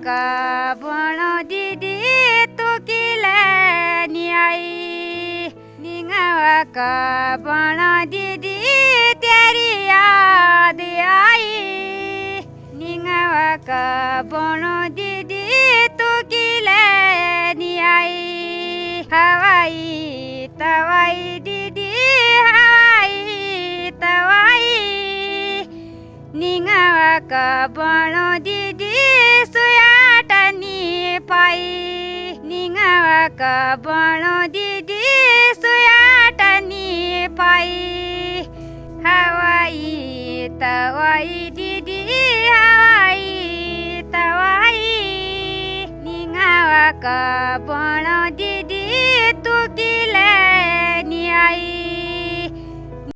का बण दीदी तू किले नियाई निंगावा का बण दीदी तेरी याद आई निंगावा का बण दीदी तू किले नियाई हवाई तवाई दीदी हवाई तवाई निंगावा का बण दीदी सुयाटनी पाई निंगावा का बण दीदी सुयाटनी पाई हवाई तवाई दीदी हवाई तवाई निंगावा का बण दीदी